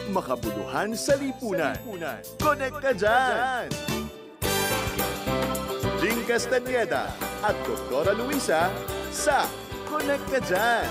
Makabuluhan sa lipunan. Connect ka dyan! Jing Castañeda at Doktora Luisa sa Connect ka dyan!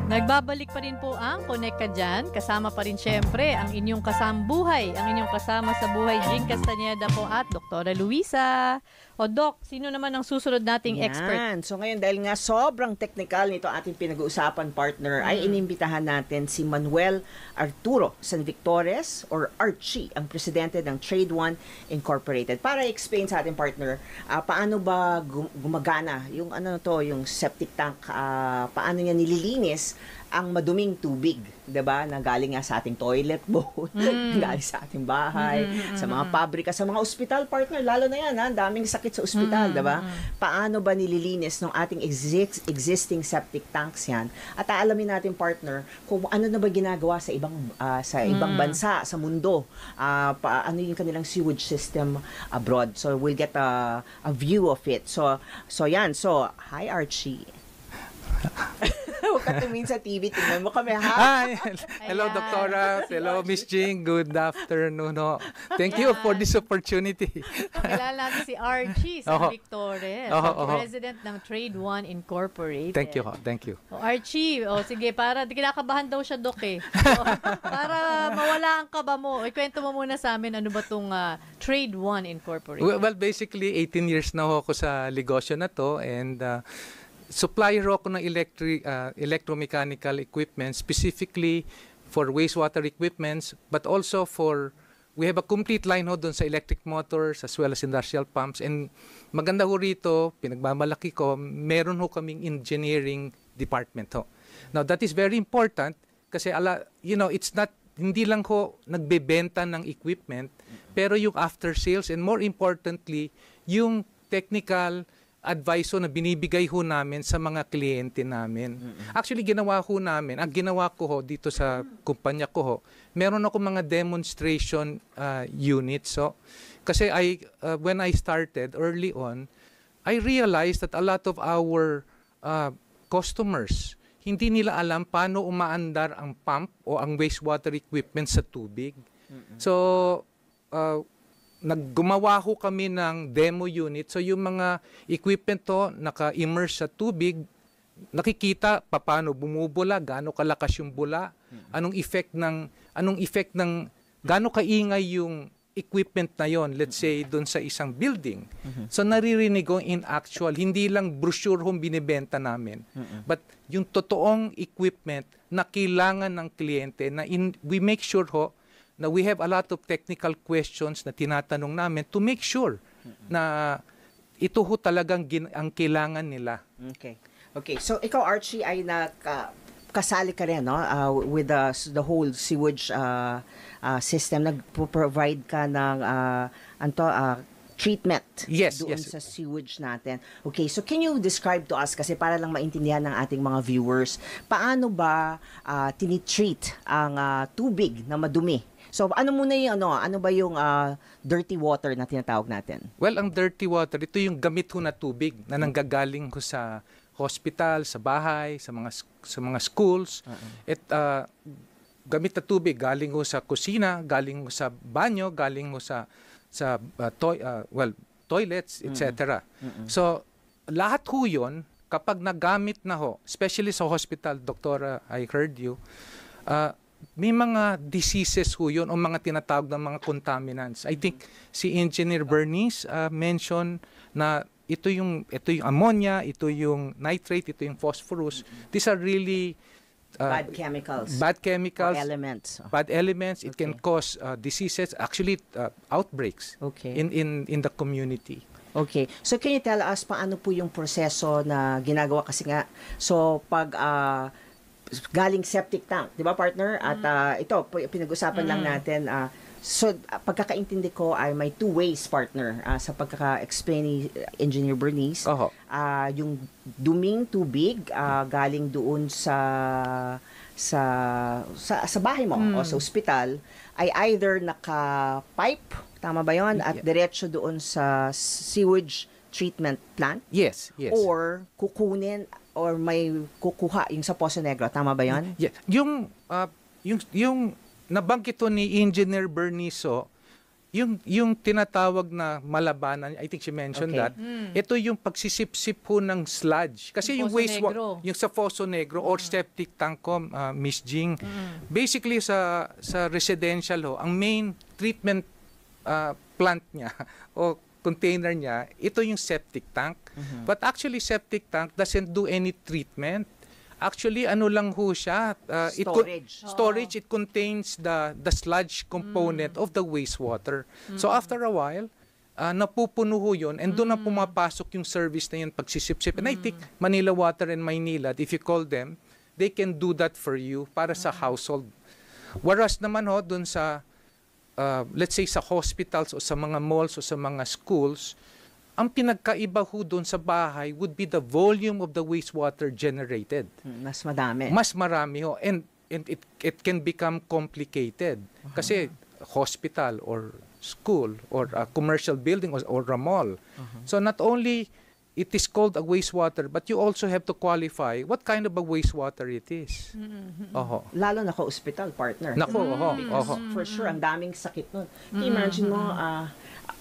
Nagbabalik pa rin po ang Connect ka dyan. Kasama pa rin syempre ang inyong kasambuhay, ang inyong kasama sa buhay, Jing Castañeda po at Doktora Luisa. O Doc, sino naman ang susunod nating expert? So ngayon, dahil nga sobrang technical nito ating pinag-uusapan partner, ay inimbitahan natin si Manuel Arturo San Victores or Archie, ang presidente ng Trade One Incorporated. Para explain sa ating partner, paano ba gumagana yung yung septic tank, paano niya nililinis ang maduming tubig, 'di ba? Na galing nga sa ating toilet bowl, galing sa ating bahay, sa mga pabrika, sa mga ospital partner, lalo na 'yan, daming sakit sa ospital, 'di ba? Paano ba nililinis ng ating existing septic tanks 'yan? At aalamin natin partner kung ano na ba ginagawa sa ibang bansa sa mundo. Ano yung kanilang sewage system abroad. So we'll get a view of it. So yan. So, hi Archie. Huwag ka tumingin sa TV, tingnan mo kami, ha? Hi! Hello, Doktora. Hello, Miss Jing. Good afternoon. Thank you for this opportunity. Kilala natin si Archie San Victores, President ng Trade One Incorporated. Thank you. Thank you. Archie, sige, para kinakabahan daw siya, Dok, eh. So, para mawala ang kaba mo, ikwento mo muna sa amin ano ba itong Trade One Incorporated. Well, basically, 18 years na ako sa negosyo na to and supplier ako ng electromechanical equipment, specifically for wastewater equipments, but also we have a complete line ho doon sa electric motors as well as industrial pumps. And maganda ho rito, pinagmamalaki ko, meron ho kaming engineering department ho. Now, that is very important kasi it's not, hindi lang ho nagbebenta ng equipment, pero yung after sales and more importantly, yung technical advice na binibigay ho namin sa mga kliyente namin. Actually, ginawa ko ho dito sa kumpanya ko ho, meron ako mga demonstration units. So, kasi when I started early on, I realized that a lot of our customers, hindi nila alam paano umaandar ang pump o ang wastewater equipment sa tubig. So, gumawa ho kami ng demo unit. So yung mga equipment to naka-immerse sa tubig, nakikita paano bumubula, gaano kalakas yung bula, anong effect ng gaano kaingay yung equipment na yon, let's say doon sa isang building. So naririnig ko in actual, hindi lang brochure hong binibenta namin, but yung totoong equipment na kailangan ng kliyente na we make sure ho na we have a lot of technical questions na tinatanong namin to make sure na ito ho talagang ang kailangan nila. Okay. So ikaw Archie ay kasali ka rin with the whole sewage system. Nagpo-provide ka ng treatment doon sa sewage natin. Okay, so can you describe to us, kasi para lang maintindihan ng ating mga viewers, paano ba tinitreat ang tubig na madumi? So ano muna yung ano ba yung dirty water na tinatawag natin? Well, ang dirty water, ito yung gamit ho na tubig na nanggagaling ho sa hospital, sa bahay, sa mga schools. Gamit na tubig galing ho sa kusina, galing ho sa banyo, galing ho sa toilets, etc. So lahat ho yun, kapag nagamit na ho, especially sa hospital, Doktora, I heard you, may mga diseases ho yun o mga tinatawag ng mga contaminants. I think si Engineer Bernice mentioned na ito yung ammonia, ito yung nitrate, ito yung phosphorus. These are really bad chemicals. Bad elements. It can cause diseases, actually outbreaks in the community. Okay. So can you tell us paano po yung proseso na ginagawa, kasi nga pag galing septic tank, 'di ba partner? At ito pinag-usapan lang natin, so pagkakaintindi ko ay may two ways partner sa pagkaka-explain ni Engineer Bernice. Yung duming tubig galing doon sa bahay mo o sa ospital ay either naka-pipe, tama ba 'yon? At diretso doon sa sewage treatment plant? Yes. Or kukunin or may kukuha yung sa Poso Negro. Tama ba yun? Yeah. Yung nabanggit to ni Engineer Berniso, yung tinatawag na malabanan, I think she mentioned Okay. that. Ito yung pagsisip-sip ho ng sludge. Kasi Yung yung Poso wastewater, Negro. yung sa Poso Negro or septic tank ko, Miss Jing, basically sa residential ho, ang main treatment plant niya o container niya, ito yung septic tank. But actually, septic tank doesn't do any treatment. Actually, ano lang ho siya? Storage. It contains the sludge component of the wastewater. So after a while, napupuno ho yun and doon na pumapasok yung service na yun pagsisip-sip. And I think Manila Water and Maynilad, if you call them, they can do that for you para sa household. Whereas naman ho, doon sa, let's say sa hospitals o sa mga malls o sa mga schools, ang pinagkaiba ho doon sa bahay would be the volume of the wastewater generated. Mas madami. Mas marami ho. And it can become complicated. Kasi hospital or school or a commercial building or a mall. So not only it is called a wastewater, but you also have to qualify what kind of a wastewater it is. Oho. Lalo na ka-hospital, partner. Nako, oho. Because for sure, ang daming sakit nun. Imagine mo,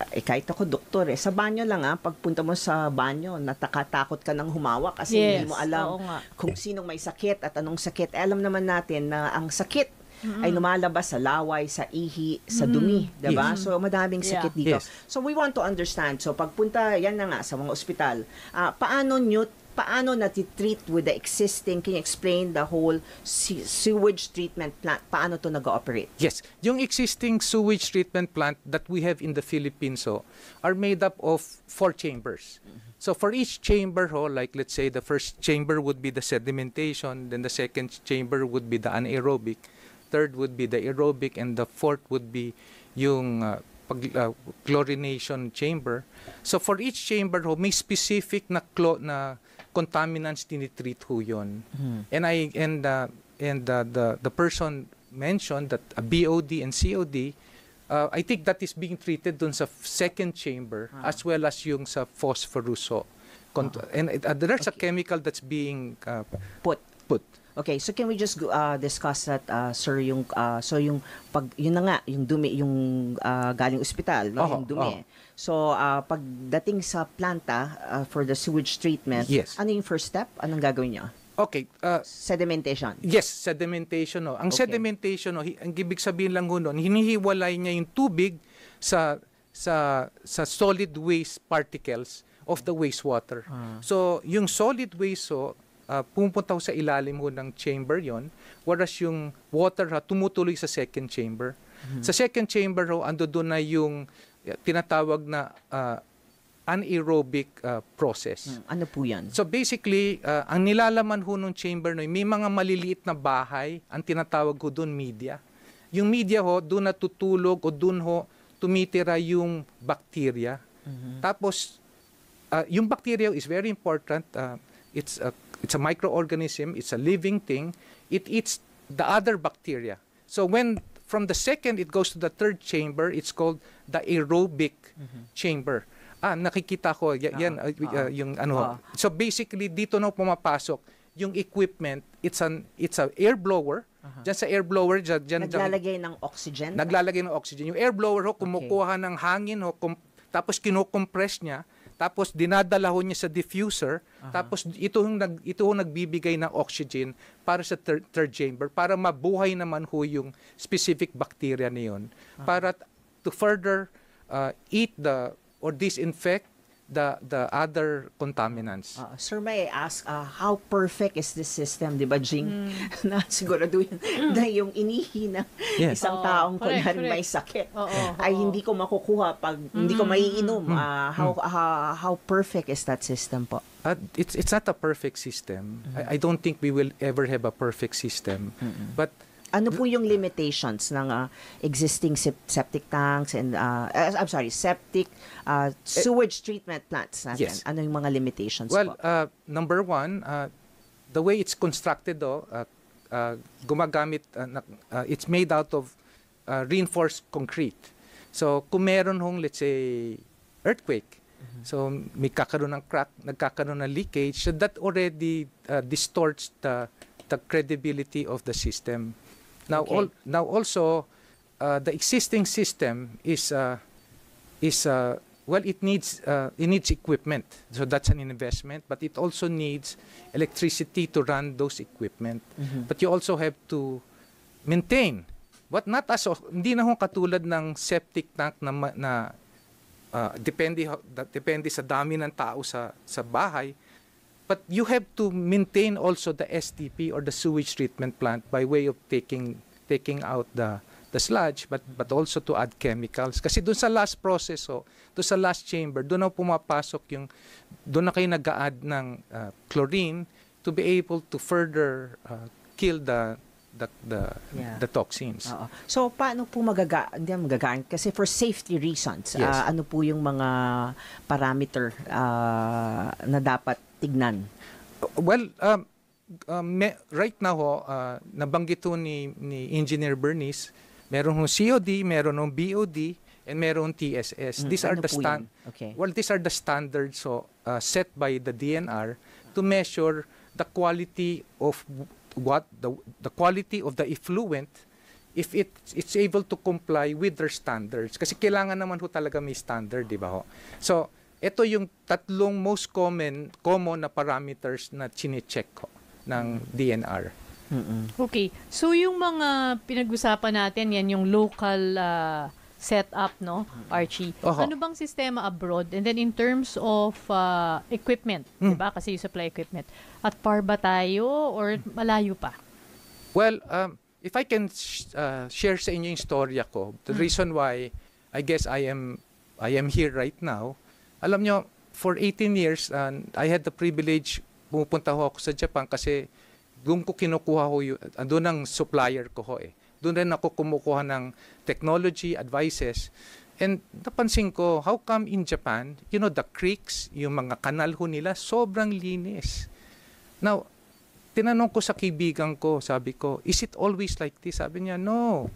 kahit ako doktor sa banyo lang pagpunta mo sa banyo, natakatakot ka nang humawak kasi hindi mo Oo alam nga. kung sinong may sakit at anong sakit. Alam naman natin na ang sakit ay lumalabas sa laway, sa ihi, sa dumi, diba? So madaming sakit dito. Yes. So we want to understand. So pagpunta, yan na nga, sa mga ospital, paano natitreat with the existing, can you explain the whole sewage treatment plant? Paano to nag-ooperate? Yes, yung existing sewage treatment plant that we have in the Philippines are made up of 4 chambers. So for each chamber like let's say the first chamber would be the sedimentation, then the second chamber would be the anaerobic, third would be the aerobic, and the fourth would be yung chlorination chamber. So for each chamber may specific na contaminants tinitreat ho yun. And the person mentioned that a BOD and COD, I think that is being treated dun sa second chamber as well as yung sa phosphorus ho. And there's a chemical that's being Put. Okay, so can we just discuss that, sir, yung yun na nga, yung dumi, yung galing ospital, no? Yung dumi. So, pagdating sa planta for the sewage treatment, Yes. ano yung first step? Anong gagawin niyo? okay. Sedimentation. Yes, sedimentation. Ang Okay. sedimentation, ang ibig sabihin lang nun, hinihiwalay niya yung tubig sa solid waste particles of the wastewater. So, yung solid waste pupunta sa ilalim ng chamber yon, whereas yung water tumutuloy sa second chamber. Sa second chamber ando doon na yung tinatawag na anaerobic process. Ano po yan? So basically, ang nilalaman ng chamber may mga maliliit na bahay, ang tinatawag ko doon media. Yung media doon natutulog o doon tumitira yung bacteria. Tapos, yung bacteria is very important. It's a microorganism, it's a living thing. It eats the other bacteria. So when from the second it goes to the third chamber, it's called the aerobic chamber. Nakikita ko yan yung ano. So basically dito na pumapasok yung equipment. It's a air blower. Diyan sa air blower Naglalagay ng oxygen? Naglalagay ng oxygen. Yung air blower kumukuha ng hangin tapos kino-compress niya. Tapos dinadala ho niya sa diffuser, tapos ito nagbibigay ng oxygen para sa third chamber para mabuhay naman ho yung specific bacteria niyon para to further eat or disinfect the other contaminants. Sir, may I ask, how perfect is this system, di ba, Jing? Na siguraduhin na yung inihi ng isang taong kunwari may sakit ay hindi ko makukuha pag hindi ko maiinom. How perfect is that system po? It's not a perfect system. I don't think we will ever have a perfect system. But ano po yung limitations ng existing septic tanks and sewage treatment plants natin? Yes. Ano yung mga limitations well, po? number one, the way it's constructed it's made out of reinforced concrete. So kung meron let's say earthquake, So may kakaroon ng crack, nagkakaroon ng leakage, so that already distorts the credibility of the system. Now Okay. now also the existing system is well, it needs equipment. So that's an investment, but it also needs electricity to run those equipment. But you also have to maintain. But not as hindi na ho katulad ng septic tank na depende sa dami ng tao sa bahay. But you have to maintain also the STP or the sewage treatment plant by way of taking out the sludge, but also to add chemicals. Kasi doon sa last process, doon sa last chamber, doon na pumapasok doon na kayo nag-a-add ng chlorine to be able to further kill the toxins. Oo. So, paano po hindi magagaan? Kasi for safety reasons, Yes. ano po yung mga parameter na dapat tignan? Well, right now nabanggit ho ni Engineer Bernice, meron hong COD, meron hong BOD, and meron TSS. These are Ano the po yan? Okay. Well, these are the standards set by the DNR to measure the quality of the quality of the effluent if it's able to comply with their standards. Kasi kailangan naman ho talaga may standard, di ba ho? So, ito yung tatlong most common na parameters na chine-check ho ng DNR. Okay. So yung mga pinag-usapan natin, yan yung local setup, no, Archie? Oho. Ano bang sistema abroad? And then in terms of equipment, di ba? Kasi you supply equipment. At par ba tayo or malayo pa? Well, if I can share sa inyo yung storya ko, the reason why I guess I am here right now, alam nyo, for 18 years, I had the privilege, pumupunta ho ako sa Japan kasi doon ko kinukuha ho doon ang supplier ko ho eh. Doon rin ako kumukuha ng technology, advices. And napansin ko, how come in Japan, the creeks, yung mga kanal ho nila, sobrang linis. Now, tinanong ko sa kaibigan ko, sabi ko, is it always like this? Sabi niya, no.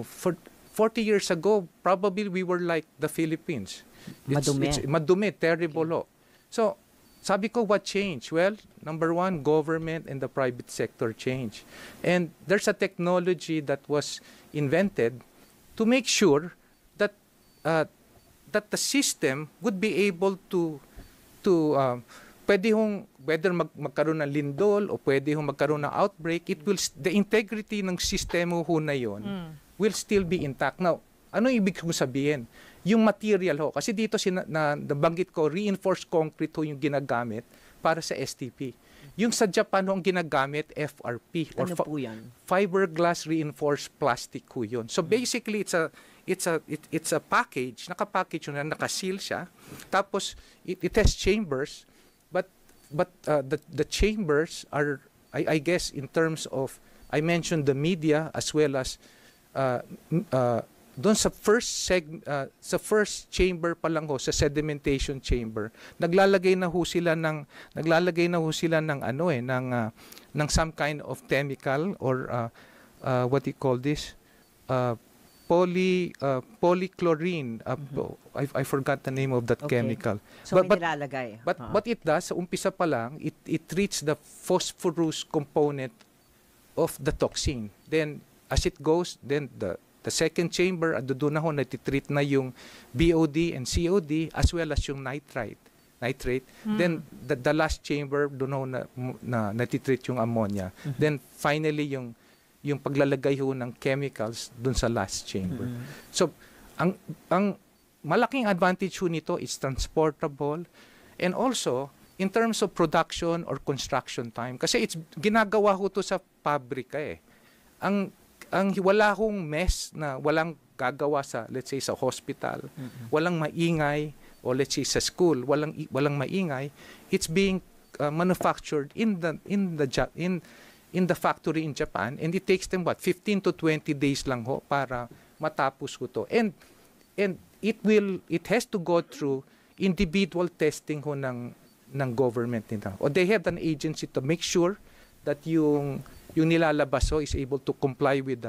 For 40 years ago, probably we were like the Philippines. It's madumi, terrible ho. So, sabi ko, what changed? Well, number one, government and the private sector changed. And there's a technology that was invented to make sure that that the system would be able to pwede hong whether magkaroon ng lindol o pwede hong magkaroon ng outbreak, the integrity ng sistema ho na yon will still be intact. Now, ano ibig kong sabihin? Yung material ho, kasi dito nabanggit ko, reinforced concrete ho yung ginagamit para sa STP. Yung sa Japan ho ang ginagamit, FRP. Or Ano po yan? fiberglass reinforced plastic ho yun. So basically, it's a package, nakapackage yun, nakaseal siya. Tapos, it has chambers, but the chambers are, I guess, in terms of, I mentioned the media as well as doon sa first chamber pa lang ho, sa sedimentation chamber, naglalagay na ho sila ng ng some kind of chemical or what do you call this, polychlorine. I forgot the name of that chemical. So may nilalagay. But it does, sa umpisa pa lang, it treats the phosphorus component of the toxin. Then as it goes, then the second chamber, doon na ho natitreat na yung BOD and COD as well as yung nitrate. Then the last chamber, doon ho na natitreat yung ammonia. Then finally yung paglalagay ho ng chemicals doon sa last chamber. So ang malaking advantage ho nito is transportable, and also in terms of production or construction time, kasi it's ginagawa ho to sa pabrika eh. Ang wala hong mess na walang gagawa sa, let's say, sa hospital, walang maingay, o let's say sa school, walang maingay, it's being manufactured in the factory in Japan, and it takes them 15 to 20 days lang ho para matapos ho to. And it has to go through individual testing ho ng government nila. Or they have an agency to make sure that yung nilalabas ho is able to comply with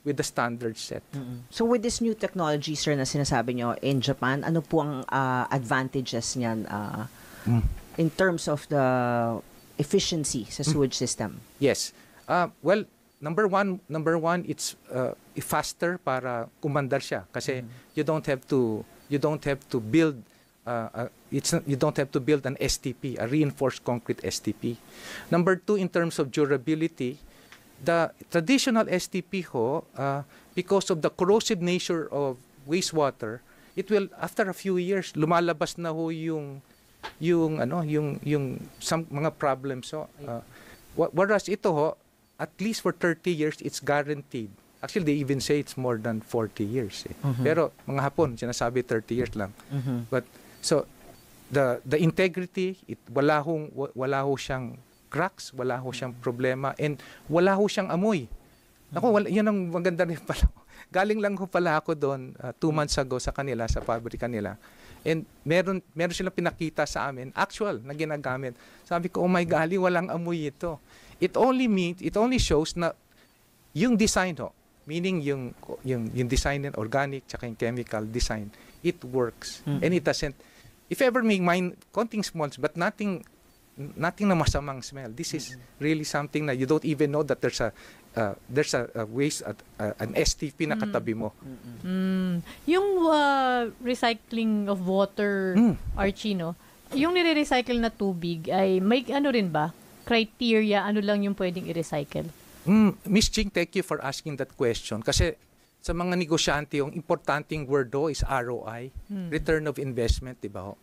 with the standard set. So with this new technology, sir, na sinasabi nyo in Japan, ano po ang advantages niyan in terms of the efficiency sa sewage system? Yes. Well, number one, it's faster para kumandar siya kasi you don't have to build you don't have to build an STP, a reinforced concrete STP. Number two, in terms of durability, the traditional STP because of the corrosive nature of wastewater, it will, after a few years, lumalabas na yung some mga problems. So, whereas ito at least for 30 years, it's guaranteed. Actually, they even say it's more than 40 years. Pero mga Hapon, sinasabi 30 years lang. But so the integrity, wala ho siyang cracks, wala ho siyang problema, and wala ho siyang amoy. Ako, yun ang maganda rin pala. Galing lang ho pala ako doon 2 months ago sa kanila, sa pabrika nila. And meron silang pinakita sa amin, actual na ginagamit. Sabi ko, oh my golly, walang amoy ito. It only shows na yung design meaning yung design and organic tsaka yung chemical design, it works. And it doesn't, if ever may mind konting smells, but nothing na masamang smell. This is really something na you don't even know that there's a waste an STP na katabi mo. Yung recycling of water, Archie, no? Yung nire-recycle na tubig ay may ano rin ba? Criteria, ano lang yung pwedeng i-recycle? Miss Ching, thank you for asking that question. Kasi sa mga negosyante, yung importanteng word is ROI, return of investment, di ba ho?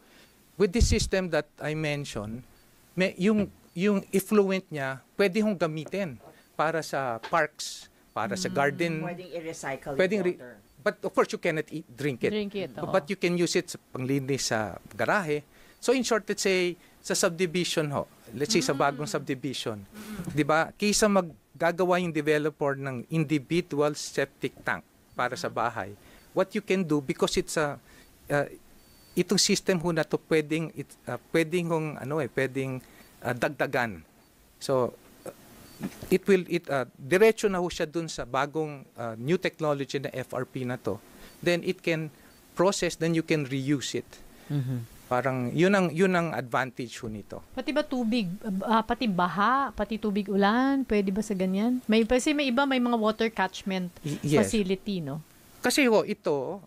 With this system that I mentioned, yung effluent niya, pwede hong gamitin para sa parks, para sa garden. Pwedeng i-recycle water. But of course, you cannot drink it. But you can use it sa panglinis sa garahe. So in short, let's say, sa subdivision let's say sa bagong subdivision, di ba, kaysa maggagawa yung developer ng individual septic tank para sa bahay, what you can do, because it's itong system na to pwedeng dagdagan. So diretso na siya dun sa bagong new technology na FRP na to. Then it can process, then you can reuse it. Parang yun ang advantage nito. Pati ba tubig, pati baha, pati tubig ulan, pwede ba sa ganyan? Kasi may iba may mga water catchment facility, no? Kasi ito,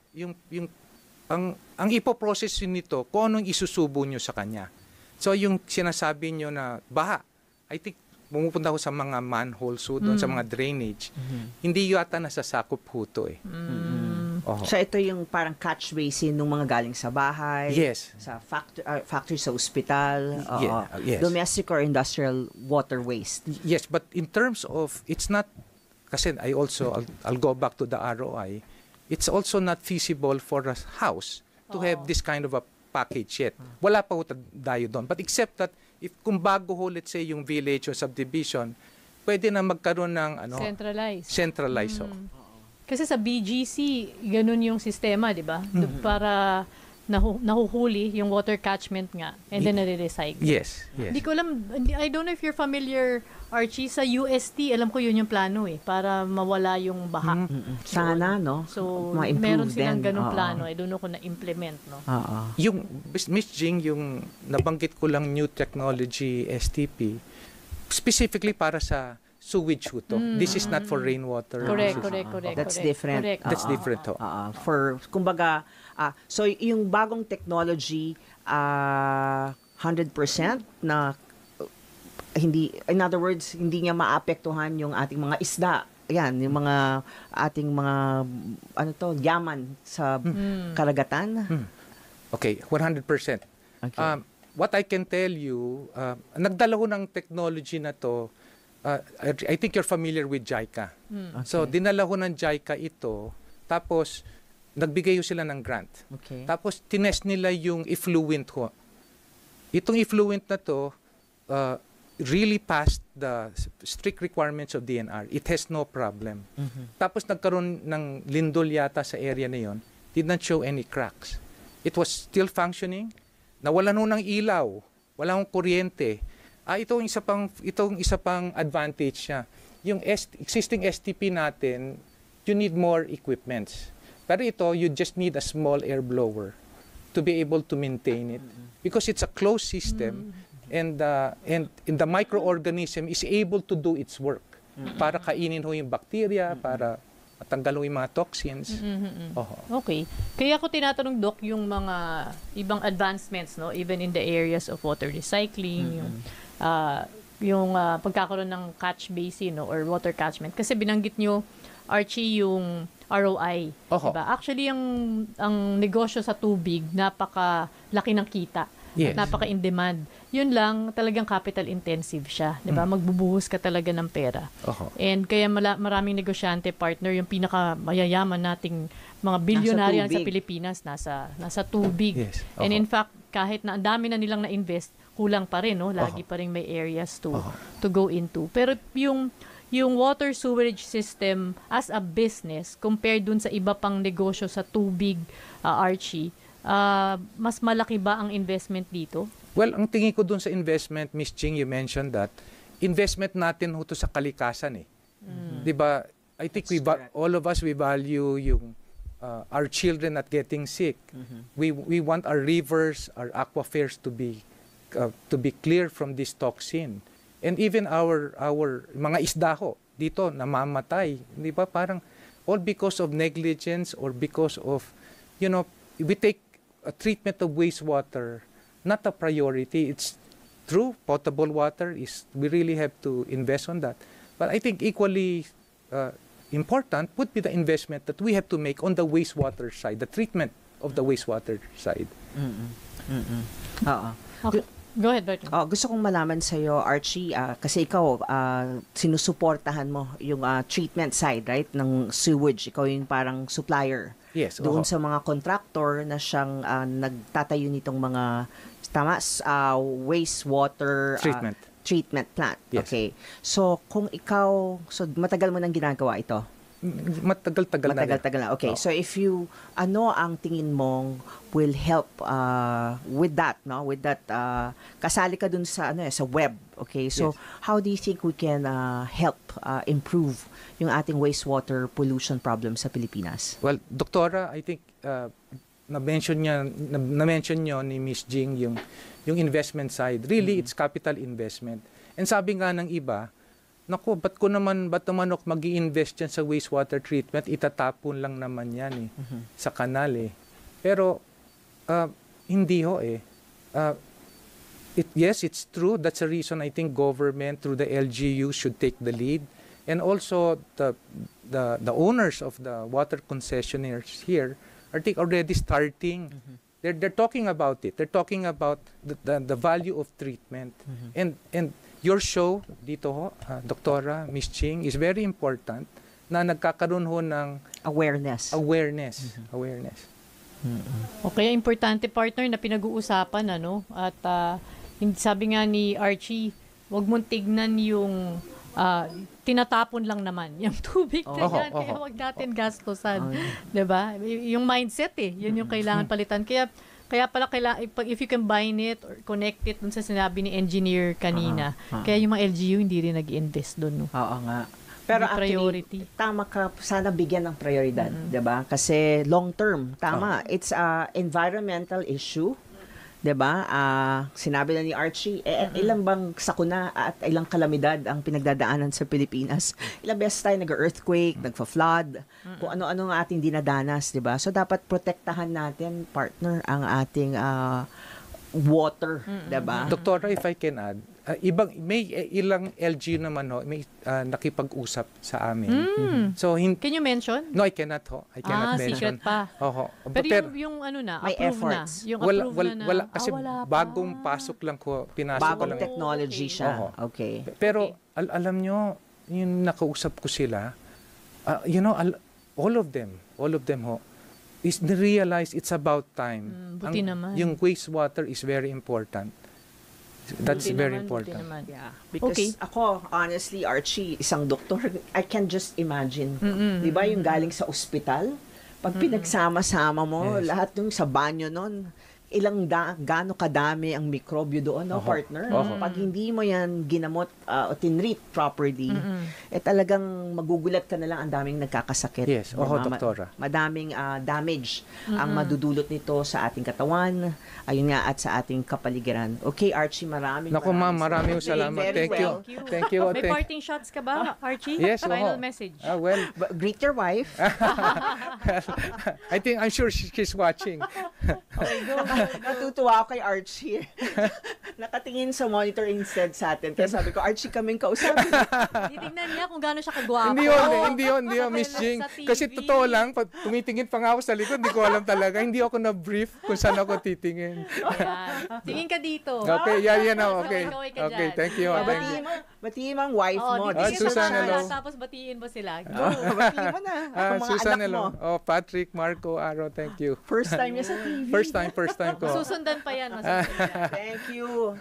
ang ipoprocess nito, kung anong isusubo nyo sa kanya. So yung sinasabi nyo na baha, I think pumupunta ko sa mga manholes doon, sa mga drainage, hindi yata nasasakop to eh. So ito yung parang catch basin ng mga galing sa bahay, yes, sa factory, sa ospital, yes, domestic or industrial water waste. Yes, but in terms of, it's not, kasi I'll go back to the ROI, it's also not feasible for a house to have this kind of a package yet. Wala pa tayo doon. But except that, kung bago let's say, yung village o subdivision, pwede na magkaroon ng centralized. Kasi sa BGC, ganun yung sistema, di ba? Para nahuhuli yung water catchment nga and then nare-recycle. Yes. Hindi ko alam, I don't know if you're familiar, Archie, sa UST, alam ko yun yung plano para mawala yung baha. Sana, no? So, meron silang ganung plano. I don't know kung na-implement, no? Yung, Miss Jing, yung nabanggit ko lang new technology STP, specifically para sa sewage This is not for rainwater. Correct. That's different. That's different for, kumbaga, so yung bagong technology, 100% na hindi, in other words, hindi niya maapektuhan yung ating mga isda. Yan, yung mga ating mga yaman sa karagatan. Okay, 100%. Okay. What I can tell you, nagdala ko ng technology na to. I think you're familiar with JICA. Okay. So, dinala ko ng JICA ito, tapos nagbigay sila ng grant. Okay. Tapos, tinest nila yung effluent ko. Itong effluent na to, really passed the strict requirements of DNR. It has no problem. Tapos, nagkaroon ng lindol yata sa area na yon, did not show any cracks. It was still functioning. Nawala nun ng ilaw. Wala akong kuryente. Itong isa pang advantage niya. Yung existing STP natin, you need more equipments. Pero ito, you just need a small air blower to be able to maintain it because it's a closed system and the microorganism is able to do its work para kainin ho yung bacteria, para matanggal ho yung mga toxins. Oho. Okay. Kaya ako tinatanong, Doc, yung mga ibang advancements, no, even in the areas of water recycling, yung pagkakaroon ng catch basin, no, or water catchment. Kasi binanggit nyo, Archie, yung ROI. Oho. Diba? Actually, ang negosyo sa tubig, napakalaki ng kita. Yes. Napaka-in demand. Yun lang, talagang capital intensive siya. Diba? Magbubuhos ka talaga ng pera. Oho. And kaya maraming negosyante, partner, yung pinaka-mayayaman nating mga bilyonaryo sa Pilipinas, nasa tubig. Yes. And in fact, kahit na ang dami na nilang na-invest, kulang pa rin, no? Lagi pa rin may areas to go into. Pero yung water sewerage system as a business, compared dun sa iba pang negosyo sa tubig, Archie, mas malaki ba ang investment dito? Well, ang tingin ko dun sa investment, Miss Ching, you mentioned that, investment natin ho to sa kalikasan eh. Diba? I think all of us, we value yung our children not getting sick. We want our rivers, our aquifers to be clear from this toxin. And even our mga isda ho, dito namamatay. Di ba? Parang all because of negligence or because of, we take a treatment of wastewater not a priority. It's true, potable water we really have to invest on that. But I think equally important would be the investment that we have to make on the wastewater side, the treatment of the wastewater side. Oo. Okay. Go ahead, Bertrand. Gusto kong malaman sa iyo, Archie, kasi ikaw sinusuportahan mo yung treatment side, right, ng sewage. Ikaw yung parang supplier. Yes. Doon sa mga contractor na siyang nagtatayo nitong mga wastewater treatment plant. Yes. Okay. So kung ikaw, matagal mo nang ginagawa ito? Matagal-tagal na. Okay. So if ano ang tingin mong will help with that, no? With that kasali ka dun sa sa web. Okay? So how do you think we can help improve yung ating wastewater pollution problem sa Pilipinas? Well, Doktora, I think na-mention nyo ni Miss Jing yung investment side. Really, it's capital investment. And sabi nga ng iba, naku, ba't naman ako mag-i-invest dyan sa wastewater treatment? Itatapon lang naman yan sa kanal eh. Pero, hindi ho eh. Yes, it's true. That's a reason I think government through the LGU should take the lead. And also, the owners of the water concessionaires here are already starting. They're talking about it. They're talking about the value of treatment. And your show dito ho, Doktora, Miss Ching, is very important na nagkakaroon ho ng awareness. O kaya importante, partner, na pinag-uusapan, at sabi nga ni Archie, wag mong tignan yung tinatapon lang naman yung tubig na yan, kaya wag natin gastusan. Diba? Yung mindset yun yung kailangan palitan. Kaya pala if you combine it or connect it dun sa sinabi ni engineer kanina, kaya yung mga LGU hindi rin nag-invest dun. No? Oo nga. Pero priority. Tama ka, sana bigyan ng prioridad, 'di ba? Kasi long term, tama. It's a environmental issue, 'di ba? Sinabi na ni Archie, ilang bang sakuna at ilang kalamidad ang pinagdadaanan sa Pilipinas? Ilang beses tayo nag-earthquake, nagfa-flood, kung ano-ano ang ating dinadanas, 'di ba? So dapat protektahan natin, partner, ang ating water, 'di ba? Doktora, if I can add, may ilang LG naman may nakipag-usap sa amin. So can you mention? No, I cannot mention. Secret pa. Pero yung may approve efforts. na. Yung approve na. Wala kasi wala pa. bagong pasok lang ko, pinasok ko bagong lang. technology siya. Okay. Pero alam nyo, yung nakausap ko sila, all of them ho, is realize it's about time. Buti naman. Yung wastewater is very important. That's very important. Yeah. Because ako, honestly, Archie, isang doktor, I can just imagine. Di ba yung galing sa ospital? Pag pinagsama-sama mo, lahat yung sa banyo nun, gaano kadami ang mikrobyo doon, no, partner? Pag hindi mo yan ginamot o tinreat properly, talagang magugulat ka na lang, ang daming nagkakasakit. Yes, doktora. Madaming damage ang madudulot nito sa ating katawan, ayun nga, at sa ating kapaligiran. Okay, Archie, maraming Maraming salamat. Very Thank you. well. Thank you. May parting shots ka ba, Archie? Yes, Final message. Well, Greet your wife. I'm sure she's watching. Okay, go. Natutuwa ako kay Archie. Nakatingin sa monitor instead sa atin. Kaya sabi ko, Archie, kaming kausapin. Titignan niya kung gaano siya kagwapo. Hindi yun, Miss Jing. Sa TV. Kasi totoo lang, pag tumitingin pa nga ako sa likod, hindi ko alam talaga. Hindi ako na-brief kung saan ako titingin. Ayan. Tingin ka dito. Okay, yan na. Okay. Kaway ka Okay, dyan. thank you. Ayan. Thank you. Batiin mo ang wife mo. titignan Susan, mo hello. sila, tapos batiin mo sila. Go. Batiin mo na. Ang mga Susan, anak hello. mo. Patrick, Marco, Aro, thank you. First time niya sa TV. First time ko. Masusundan pa yan. Masusundan.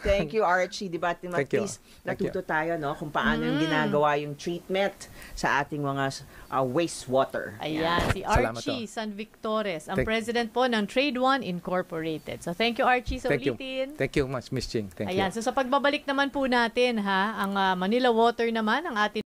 Thank you, Archie. Diba, at Thank you. least natuto tayo, no, kung paano yung ginagawa yung treatment sa ating mga wastewater. Ayan, si Salamat Archie San Victores, ang Thank- president po ng Trade One Incorporated. So thank you, Archie, sa Thank you. ulitin. Thank you much, Miss Jing. Thank you. Ayan, so sa pagbabalik naman po natin, ang Manila Water naman, ang ating